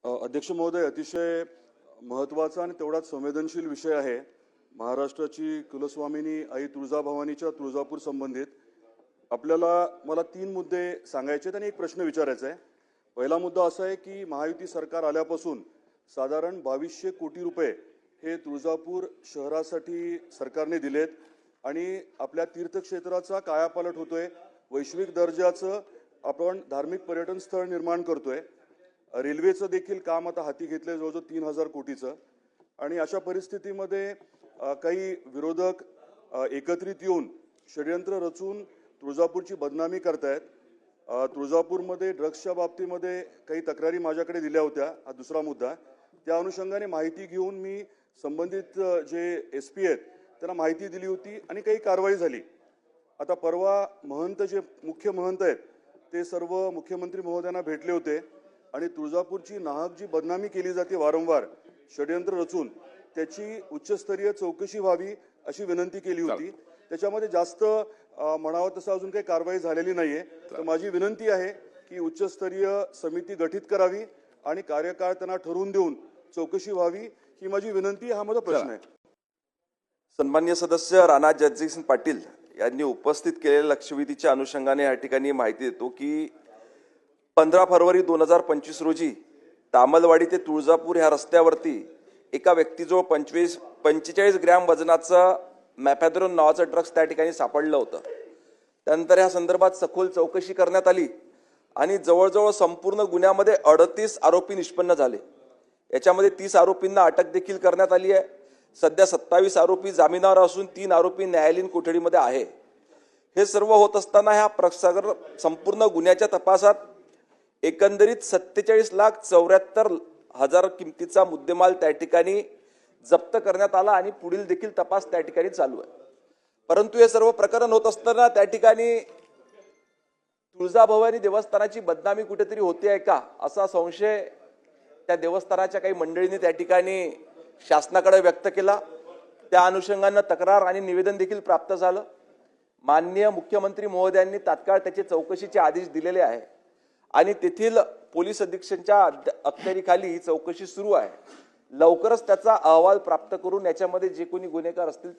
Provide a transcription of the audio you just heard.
अध्यक्ष महोदय, अतिशय महत्त्वाचा आणि तेवढाच संवेदनशील विषय आहे. महाराष्ट्राची कुलस्वामिनी आई तुळजाभवानीच्या तुळजापूर संबंधित मला 3 मुद्दे सांगायचे आहेत आणि एक प्रश्न विचारायचा आहे. पहिला मुद्दा असा आहे की महायुती सरकार आल्यापासून साधारण 2200 कोटी रुपये हे तुळजापूर शहरासाठी सरकारने दिलेत आणि आपल्या तीर्थक्षेत्राचा कायापालट होतोय. वैश्विक दर्जाचं आपण धार्मिक पर्यटन स्थळ निर्माण करतोय. रेल्वेचं देखील काम आता हाती घेतलंय जवळजवळ 3000 कोटीचं. आणि अशा परिस्थितीमध्ये काही विरोधक एकत्रित येऊन षड्यंत्र रचून तुळजापूरची बदनामी करतायत. तुळजापूरमध्ये ड्रग्सच्या बाबतीमध्ये काही तक्रारी माझ्याकडे दिल्या होत्या. हा दुसरा मुद्दा. त्या अनुषंगाने माहिती घेऊन मी संबंधित जे SP आहेत त्यांना माहिती दिली होती आणि काही कारवाई झाली. आता परवा महंत जे मुख्य महंत आहेत ते सर्व मुख्यमंत्री महोदयांना भेटले होते आणि तुळजापूरची नाहक जी बदनामी केली जाते वारंवार षड्यंत्र रचून त्याची उच्चस्तरीय चौकशी व्हावी अशी विनंती केली होती. त्याच्यामध्ये जास्त म्हणावं तसं अजून काही कारवाई झालेली नाहीये. तर माझी विनंती आहे की उच्चस्तरीय समिती गठीत करावी आणि कार्यकाळ त्यांना ठरवून देऊन चौकशी व्हावी ही माझी विनंती. हा माझा प्रश्न आहे. सन्माननीय सदस्य राणा जगजितसिंह पाटील यांनी उपस्थित केलेल्या लक्षवेधीच्या अनुषंगाने या ठिकाणी माहिती देतो की 15 फरवरी 2025 रोजी तामलवाडी ते तुळजापूर ह्या रस्त्यावरती एका व्यक्तीजवळ 45 ग्रॅम वजनाचं मॅफॅद्रोन नावाचं ड्रग्स त्या ठिकाणी सापडलं होतं. त्यानंतर या संदर्भात सखोल चौकशी करण्यात आली आणि जवळजवळ संपूर्ण गुन्ह्यामध्ये 38 आरोपी निष्पन्न झाले. याच्यामध्ये 30 आरोपींना अटक देखील करण्यात आली आहे. सध्या 27 आरोपी जामिनावर असून 3 आरोपी न्यायालयीन कोठडीमध्ये आहे. हे सर्व होत असताना ह्या संपूर्ण गुन्ह्याच्या तपासात एकंदरीत 47,74,000 किमतीचा मुद्देमाल त्या ठिकाणी जप्त करण्यात आला आणि पुढील देखील तपास त्या ठिकाणी चालू आहे. परंतु हे सर्व प्रकरण होत असताना त्या ठिकाणी तुळजाभवानी देवस्थानाची बदनामी कुठेतरी होते आहे का असा संशय त्या देवस्थानाच्या काही मंडळींनी त्या ठिकाणी शासनाकडे व्यक्त केला. त्या अनुषंगाने तक्रार आणि निवेदन देखील प्राप्त झालं. माननीय मुख्यमंत्री महोदयांनी तात्काळ त्याचे चौकशीचे आदेश दिलेले आहे आणि तेथील पोलीस अधीक्षकांच्या अखत्यारीखाली ही चौकशी सुरू आहे. लवकरच त्याचा अहवाल प्राप्त करून याच्यामध्ये जे कोणी गुन्हेगार असतील